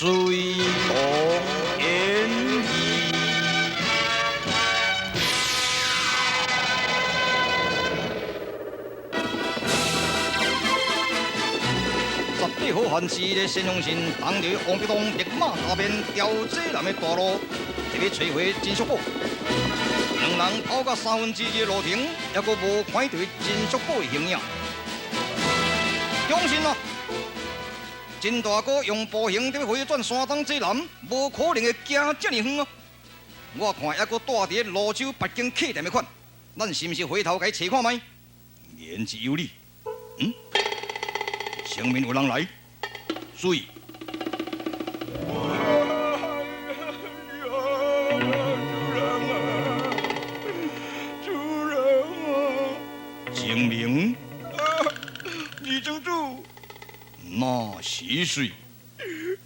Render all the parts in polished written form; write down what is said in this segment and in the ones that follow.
水龙演义。18号汉时的陈永信当着王必东立马下面调济南的大路，特别找回金属宝。两人跑到1/3的路程，还阁无看到金属宝的形影。永信啊！ 真大哥用步行在回转山东济南，无可能会行这么远啊！我看还阁带伫泸州北京客店的款，咱是毋是回头该找看卖？言之有理。前面有人来，注意！主人啊！精明，李城主。 那是谁？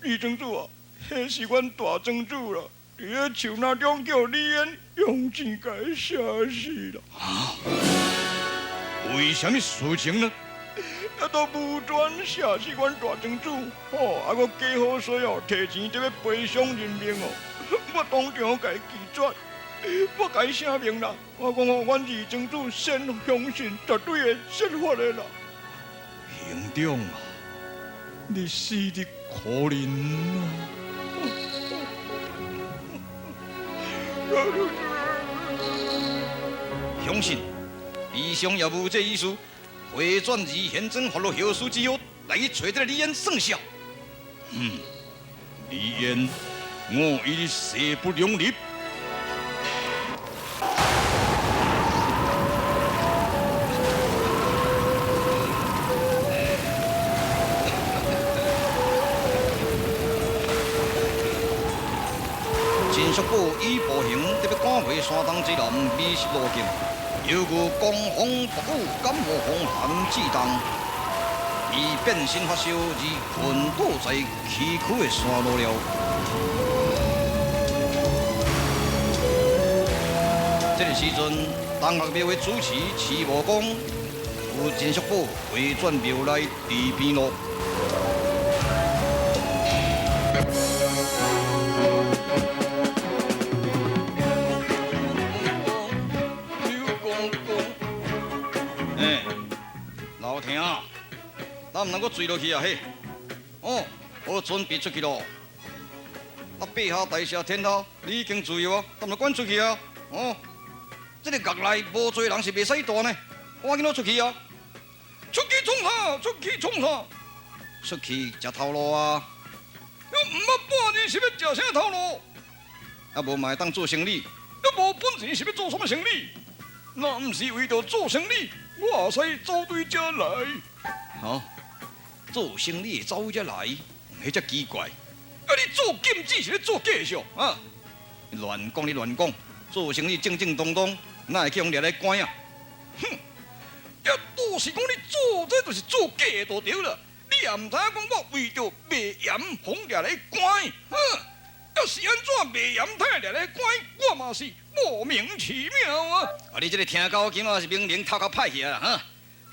李城主啊，迄是阮大城主啦，伫咧树那中叫李彦用钱甲伊写死啦。啊？为什么事情呢？啊，都无端写死阮大城主，啊，我家好说哦，提钱就要赔偿人命哦。我当场甲伊拒绝，我甲伊声明啦，我讲哦，阮二城主先相信，绝对会释法的啦。行长啊！ 你死的可怜啊！相信李相也无这意思，回转日现真发落后事之后，来去找这个李彦算账。李彦，我与你势不两立。 金属宝以步行特别赶回山东济南美食路径，犹如狂风暴雨，感冒风寒至冻，已变身发烧而昏倒在崎岖的山路了。这个时阵，东岳庙的主持齐无公有金属宝回转庙内地边路。 老兄，咱唔能够坠落去啊！嘿，哦，我准备出去咯。背下大厦天头，你已经自由啊，咱唔管出去啊！哦，这个岳内无多人是袂使住呢，赶紧我出去啊！出去冲啥？出去冲啥？出去食头路啊！我唔捌半日是要食啥头路？啊，无嘛会当做生意，啊无本钱是要做什么生意？那唔是为着做生意。 我使走对这来，哦，做生意走这来，迄只奇怪。啊，你做禁止是咧做假象啊！乱讲你乱讲，做生意正正当当，哪会去用掠来关啊？哼！也都是讲你做这就是做假就对了。你也唔知影讲我为着卖盐，红掠来关，哼！要是安怎卖盐太掠来关，我嘛是。 莫名其妙啊！啊，你这个听狗今仔是明明头壳歹去啊！哈，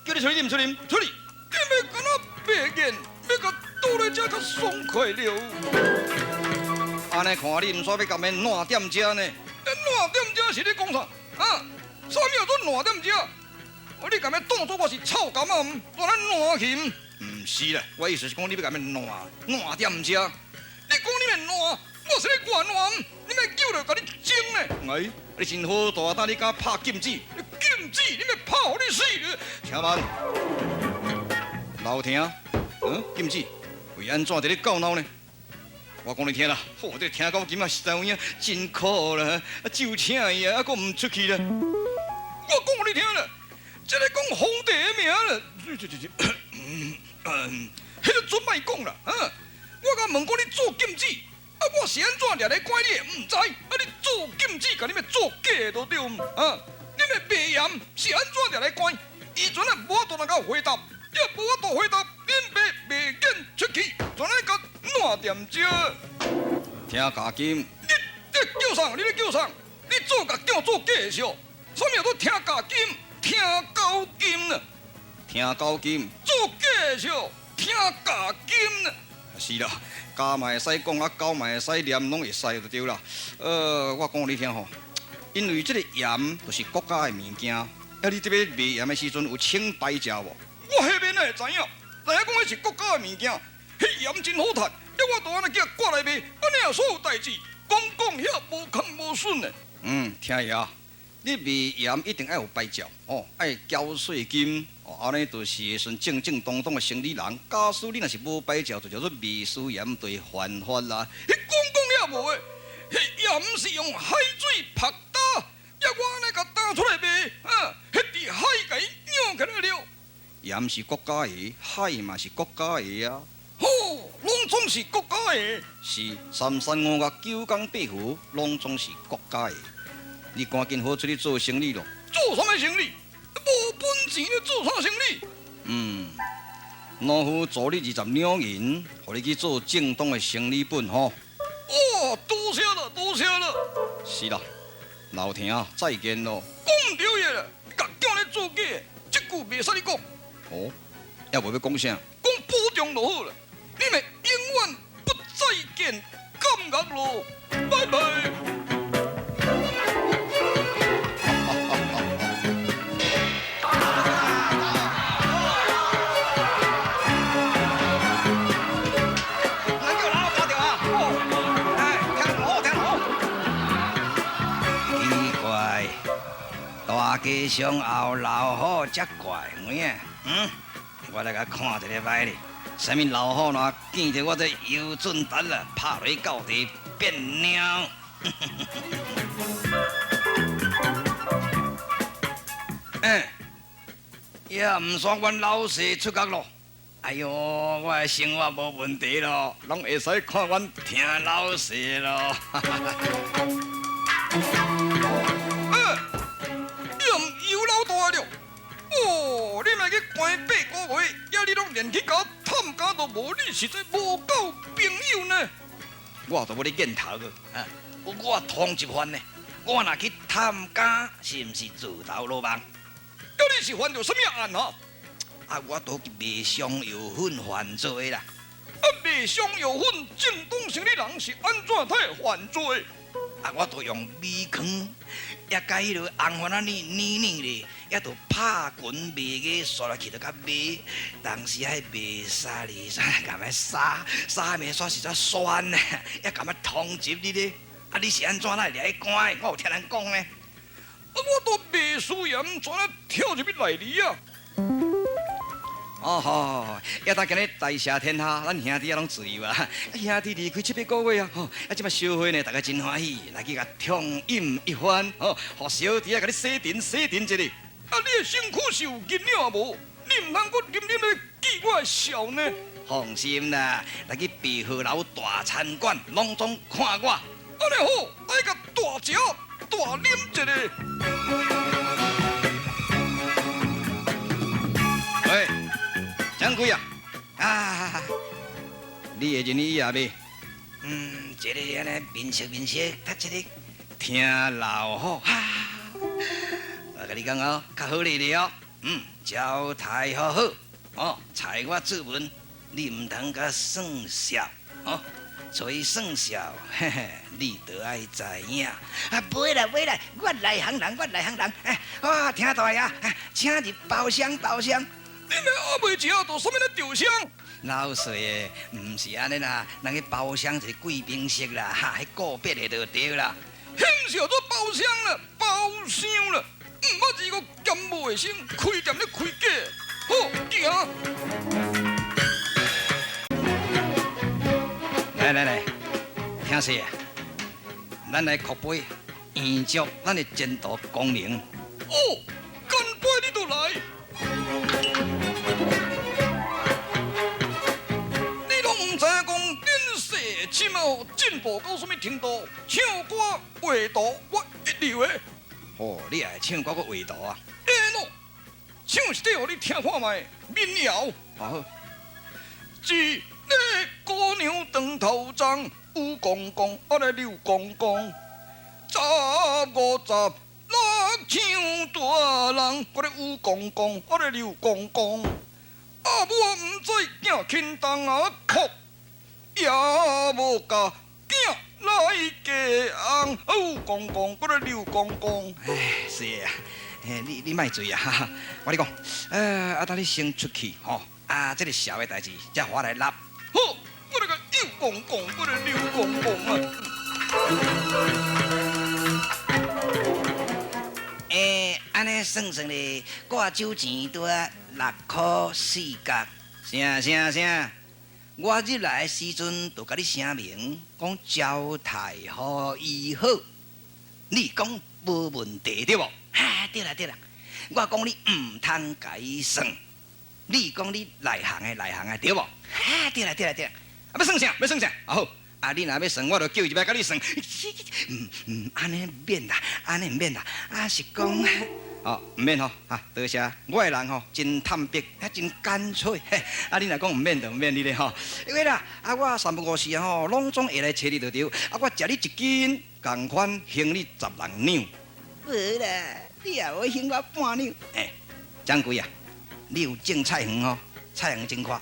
叫你出去啉出啉出去！你要跟我白眼，要甲倒来这较爽快了。安尼看你唔煞要甲面烂点食呢？烂点食是咧讲啥？啊，啥物叫做烂点者？你敢要当作我是臭柑仔，我咱烂琴？唔是啦，我意思是讲你要甲要烂点者。你讲你要烂，我是咧怪烂，你要叫着甲你争呢？哎，你真好大胆，你敢拍禁止？禁止，你要拍互你死！请慢，老听，禁止，为安怎伫咧教闹呢？我讲你听啦，这听到今啊实在有影真苦啦，就请伊啊，还佫唔出去啦。我讲你听啦，这个讲皇帝的名啦，迄个准卖讲啦，我甲问过你做禁止，我是安怎掠来怪你的，唔知，你做禁止，甲你要做假的都对，你要卖盐是安怎掠来怪？伊阵啊无法度能够回答，也无法度回答，恁卖紧出去，全来甲烂点者。听假金，你叫啥？你咧叫啥？你做甲叫做假的笑，啥物叫做听假金？听高金啊！听高金，做假的笑，听假金啊！是啦，假嘛会使讲，高嘛会使念，拢会使就对啦。我讲你听吼，因为这个盐就是国家的物件，你这边卖盐的时阵有请代价无？我迄边哪会知影？知影讲迄是国家的物件，迄盐真好赚，我都安尼叫挂来卖，安尼也所有代志，讲遐无空无损的。听爷，你卖盐一定要有牌照爱缴税金安尼就是会算正正当当的生意人。假使你若是无牌照，就叫做秘书盐，对犯法啦。迄讲遐无诶，迄盐是用海水拍打，我安尼甲打出来卖，迄伫海甲伊酿起来了。盐是国家的，海嘛是国家的啊。拢总是国家的。是335月9江8户，拢总是国家的。你赶紧好出去做生意咯。做什么生意？无本钱咧做啥生意？老夫助你20两银，互你去做正当的生意本吼。多谢了，多谢了。是啦，老兄啊，再见咯。讲唔对嘢啦，你甲叫咧做假，这句袂使你讲。也袂要讲啥？讲保重就好了。你们永远不再见，感觉咯，拜拜。大街上后老虎才怪有影，我来甲看一个摆咧，啥物老虎若见着我这油准蛋啦，拍落到地变鸟。也唔算阮老师出角咯。哎哟，我的生活无问题咯，拢会使看阮听老师咯。油老大了，你莫去关8个月，也你拢连去甲探家都无，你实在无够朋友呢。我都无咧瘾头个，我通一番呢。我若去探家，是毋是自投罗网？你是犯着什么案啊？我都卖香油粉犯罪啦。卖香油粉，正当生意人是安怎才会犯罪？我都用米糠，也甲迄落红番仔黏咧，也都拍滚卖个，刷来去就甲卖。当时还卖沙哩沙，甲要沙面煞实在酸呢，也甲要通缉你咧。你是安怎来掠去关？我有听人讲呢。我都卖输盐，怎啊跳入去内里啊？也当今日大赦天下，咱兄弟也拢自由啊！兄弟离开7个月啊，即摆烧火呢，大家真欢喜，来去甲畅饮一番，互小弟啊甲你洗尘一下。你的身躯是有银了无？你唔通阁啉咧记我的笑呢？放心啦，来去庇护楼大餐馆，拢总看我。安尼好，来甲大食大啉一下。喂。掌柜啊！你会认伊也未？一个安尼面色，他一个听老虎我甲你讲较好哩了。招待好，菜我做文，你唔通甲算数做算数，嘿嘿，你得爱知影。啊，袂啦，我内行人，我听大爷，请入包厢。你们阿妹只要做什么咧吊箱？老岁的，毋是安尼啦，人个包厢是贵宾室啦，哈，迄个别的就对啦。迄是叫做包厢啦，包厢啦。捌字个兼无卫生，开店咧开假。好，行。来，听说啊，咱来扩杯，延续咱的前途功能。哦，干杯你都来。你拢唔知影讲恁世起码进步到什么程度？唱歌画图我一流的。哦，你爱唱歌个画图啊？喏，唱是得互你听看卖，民谣。好。一个姑娘长头鬃，有公公，我来溜公公。15、16唱大人，我来有公公，我来溜公公。啊，我唔知囝轻重啊哭，也无甲囝来嫁翁，有公公，我来溜公公。哎，是啊，你莫醉啊！哈哈，我跟你讲，等你先出去吼，这个小的代志，才我来揽。好，我来个有公公，我来溜公公啊！安尼算咧，挂酒钱拄啊6块4角。啥？我入来的时阵，就甲你声明，讲交代好以后，你讲无问题对无？对啦，我讲你唔通改算，你讲你内行的对无？对啦，要算啥？好，你若要算，我就叫一摆甲你算。安尼免啦，是讲。哦，唔免吼，多谢。我的人吼真坦白，真干脆。你若讲唔免就唔免你咧吼。因为啦，我3不5时吼，拢总会来找你就对。我食你一斤，共款行你10人两。无啦，你也无行我半两。掌柜啊，你有种菜园吼？菜园真快。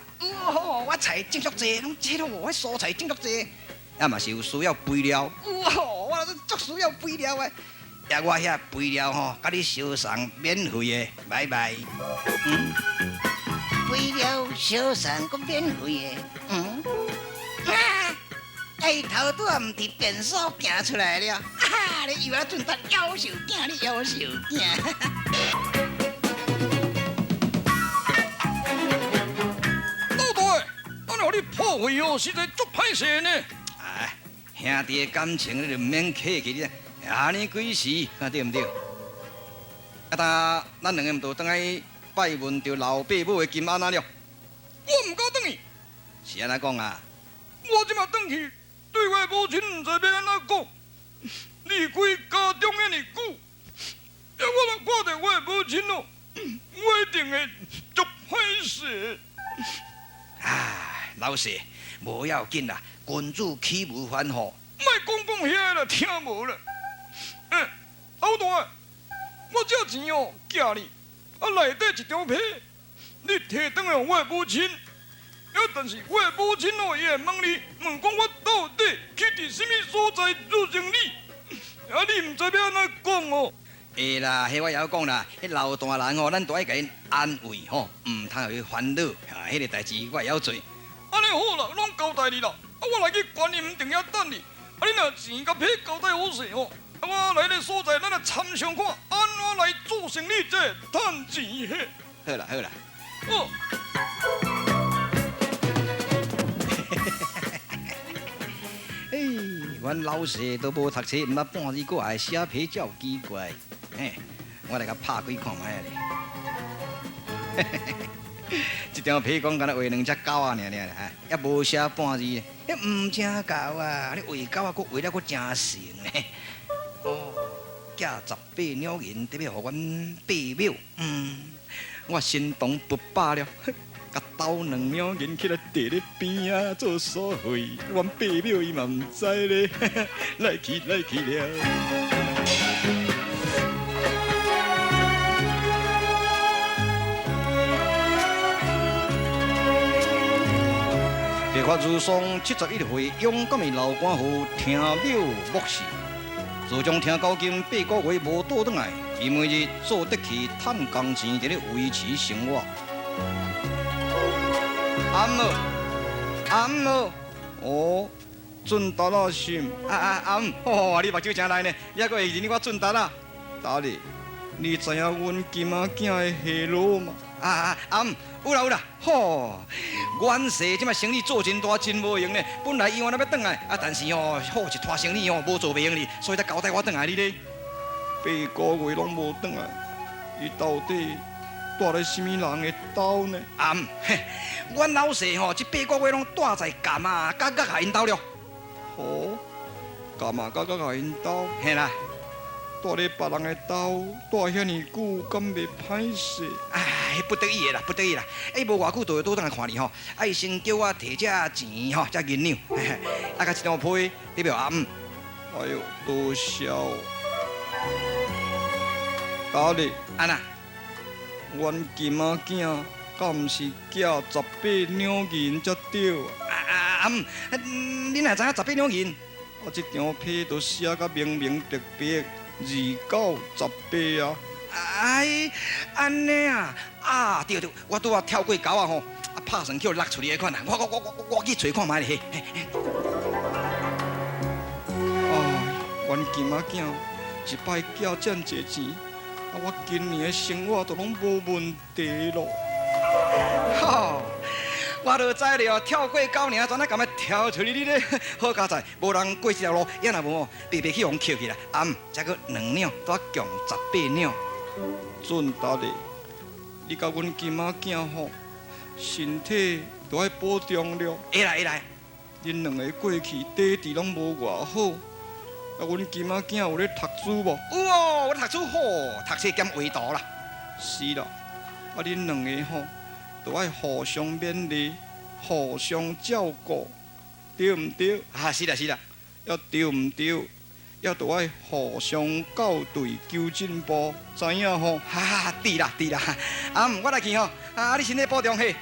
我菜种足济，拢这咯，我蔬菜种足济。嘛是有需要肥料。我足需要肥料的。我遐肥料吼，甲你烧送免费的，拜拜。肥料烧送佮免费的，头拄啊毋伫便所行出来了，你又要准得夭寿囝，你夭寿囝。老大，我让你破坏哦，实在足歹势呢。兄弟的感情你就免客气了。安尼几时，对唔对？咱两个唔就等来拜问着老爸母的金安那了？我唔敢等去。是安怎讲啊？我即马等去，对我母亲唔知要安怎讲。离开家中遐尼久，要我若看到我母亲哦，我一定会足歹势。老师，无要紧啦，君子起无反吼。莫讲遐啦，听无啦。老大，我这钱哦，寄你，内底一张皮，你摕转来我的母亲。但是我的母亲哦，伊会问你，问讲我到底去伫什么所在做生意，你唔知要安怎讲哦。会啦，迄我也讲啦，迄老大人吼，咱都爱甲因安慰吼，唔通互伊烦恼。迄个代志我会晓做。安尼好啦，拢交代你啦。我来去管你，唔定遐等你。你若钱甲皮交代好势吼。我来个所在，咱来参详看，安怎来做生意才会赚钱嘿。好啦。哦。阮老师都无读册，毋捌半字，搁爱写批，真有奇怪。我来甲拍开看卖咧。一张批讲敢若画2只狗啊，尔也无写半字，迄毋正狗啊！你画狗啊，搁画了搁真成咧。价18两银，得要互阮爸母。我心动不罢了。甲斗2两银起来地咧边啊做所费，阮爸母伊嘛毋知咧，来去了。别看却如送71岁勇敢的老官夫听庙牧师。自从听到今8个月无倒转来，伊每日做得去赚工钱，伫咧维持生活。阿姆，阿姆，哦，准达啦心，阿姆，哦，你目睭真来呢，还阁会认我准达啦。达哩，你知影阮金仔囝的下落吗？阿姆，有啦有啦，吼，阮婿即摆生意做真大，真无用呢。本来伊原来要转来，但是好一摊生意无做袂用哩，所以才交代我转来哩咧。8个月拢无转来，伊到底住咧什么人的兜呢？阮老婿这8个月拢住在甘啊角角下因兜了。哦，干嘛甲因兜？嘿啦。住咧别人的兜，住遐尼久，敢袂歹势？不得已的啦，不得已啦。无偌久就会倒转来看你吼，伊先叫我摕这钱吼，这银两，甲一张批，对不阿姆？哎呦，多谢。达哩，安那？阮金仔囝，敢毋是寄18两银才对阿姆，恁也知影18两银？这张批都写甲明明白白，2918啊！安尼啊，对，我拄啊跳过沟啊吼，拍算叫落出去迄款啊，我去找看卖咧。阮金仔囝一摆寄遮济钱，我今年的生活都拢无问题咯。我就知了，跳过沟尔，怎啊敢要跳出去？你咧好佳哉，无人过这条路，也若无白白去互捡去啦。再搁2两，都共18两。准达哩，你甲阮金仔囝吼，身体都爱保重了。会来。恁两个过去爹地拢无偌好，阮金仔囝有咧读书无？有哦，我读书好，读册兼画图啦。是啦，恁两个吼，都爱互相勉励，互相照顾，对毋对？是啦。要对毋对？也都爱互相校对求进步，知影吼？对啦。我来去吼，你身体保重嘿。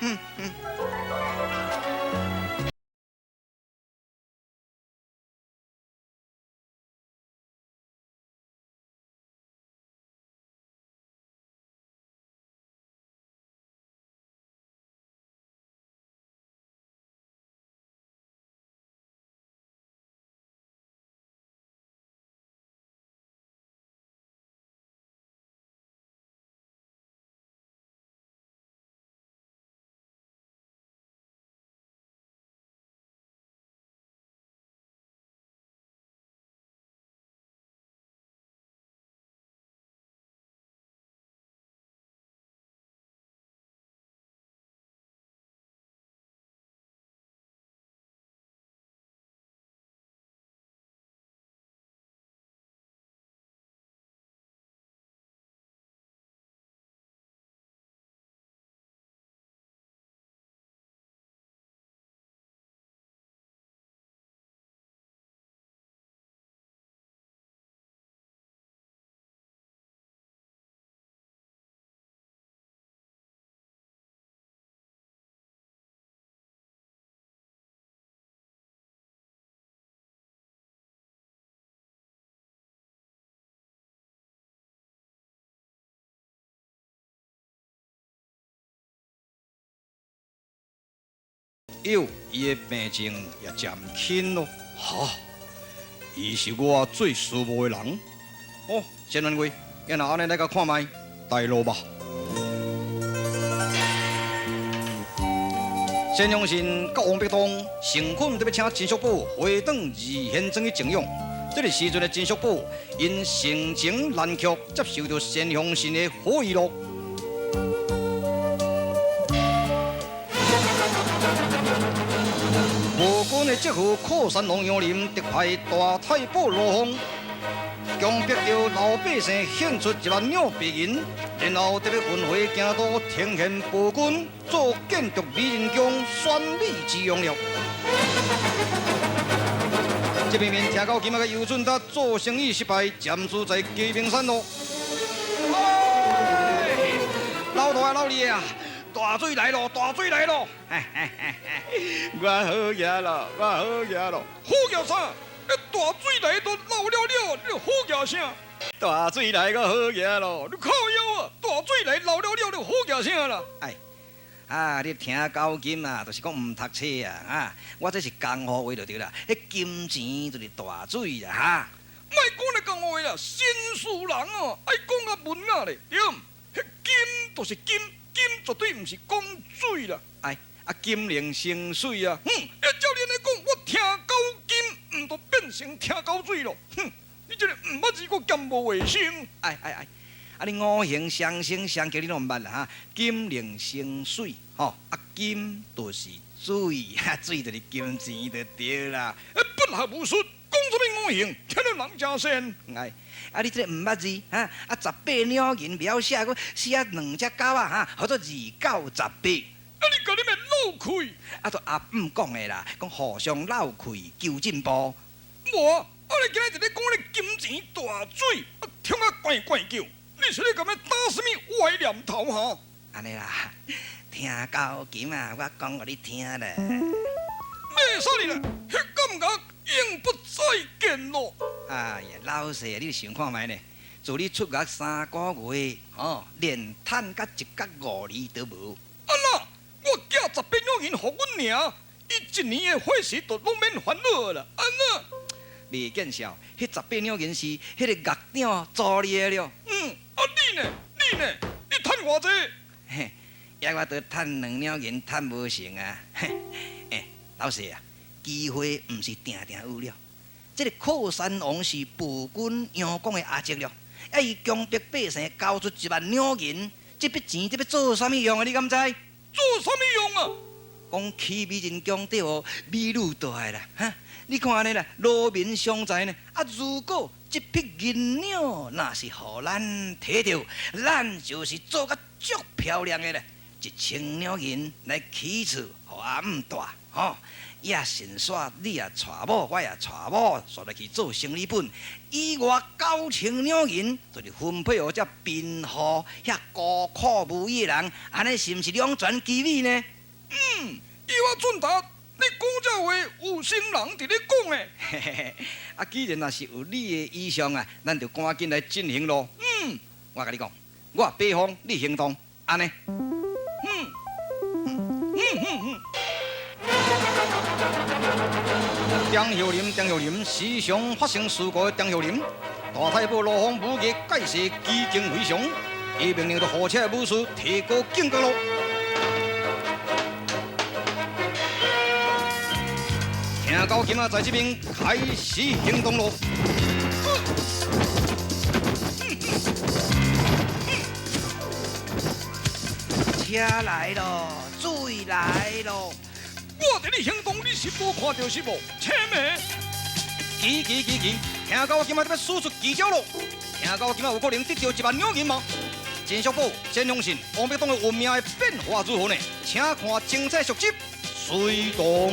伊的病情也渐轻咯。伊是我最思慕的人。先问贵，要拿安尼来甲看卖，带路吧。先良信甲王必东成困特别请金属部回转二现庄去静养。这个时阵的金属部因性情难却，接受到先良信的好意咯。无辜的职父靠山龙杨林，特派大太保罗峰，强迫着老百姓献出1万两白银，然后特别运回京都天宪暴君，做建筑美人宫选美之用了。这边听到今仔个尤俊达做生意失败，暂住在鸡鸣山咯。老大啊，老二啊！大水来咯，大水来咯！我好嘢咯，我好嘢咯，好叫啥？大水来都漏了了，你好叫啥？大水来个好嘢咯，你靠腰啊！大水来漏了了，你好叫啥啦？哎，啊，你听高金啊，就是讲唔读册啊，啊，我这是江湖话就对啦，迄金钱就是大水啦，哈。莫讲咧讲话啦，新书人哦，爱讲啊文雅咧，对。迄金就是金，金绝对唔是讲水啦。哎，啊，金灵生水啊，照你来讲，我听高金，唔都变成听高水咯。你这个唔捌字，我兼无卫生。哎，啊，你五行相生相克，你拢毋捌啦哈。金灵生水，吼，啊，金就是水，水就是金钱就对啦。不学无术，讲什么五行，听了人家先。哎，啊，你这个毋捌字，哈，啊，18鸟银描写，佮写2只狗啊，哈，叫做2918。啊，你甲你咪漏开。啊，就阿姆讲的啦，讲互相闹开求进步。无啊，你今日就咧讲你金钱大水，啊，听啊怪怪叫。你是咧咁样打什么歪念头哈？安尼啦，听高金啊，我讲互你听咧。咩啥你啦？迄感觉永不再见咯。哎呀，老细，你想看觅呢？自你出狱3个月，哦，连趁甲1角5厘都无。啊那，我寄18两银互阮娘，伊1年的伙食都拢免烦恼啦。啊那，未见笑，迄18两银是迄个乐长租你的了。啊你呢？你趁偌济？嘿，也我都趁2两银，趁无成啊。嘿，老细啊，机会毋是定定有了。这个靠山王是暴君杨公的阿叔了，啊伊强迫百姓交出1万两银，这笔钱要做啥物用啊？你敢知？做啥物用啊？讲起美人强对哦，美女大的啦，哈！你看安尼啦，劳民伤财呢。啊，如果这匹银鸟若是互咱摕到，咱就是做甲足漂亮的啦。1000两银来起厝，互阿姆大，吼！也先煞你也娶某，我也娶某，煞来去做生理本。以外9000两银，就是分配互这贫户遐孤苦无依的人，安尼是毋是两全其美呢？以我准达，你讲这话有心人伫咧讲诶。嘿嘿嘿，啊，既然若是有你的意向啊，咱就赶紧来进行咯。我甲你讲，我北方，你行动，安尼。张孝林，时常发生事故的张孝林，大太保罗芳武艺盖世奇经非常，伊命令着火车武士提高警觉咯。听到今仔在这边开始行动咯。车来咯，水来咯。我伫你行动，你是无看到是无？切咩？奇！听到我今仔要使出奇招咯！听到我今仔有可能得到1万两银吗？真小宝、真相信王必当的运命的变化如何呢？请看精彩续集，水动。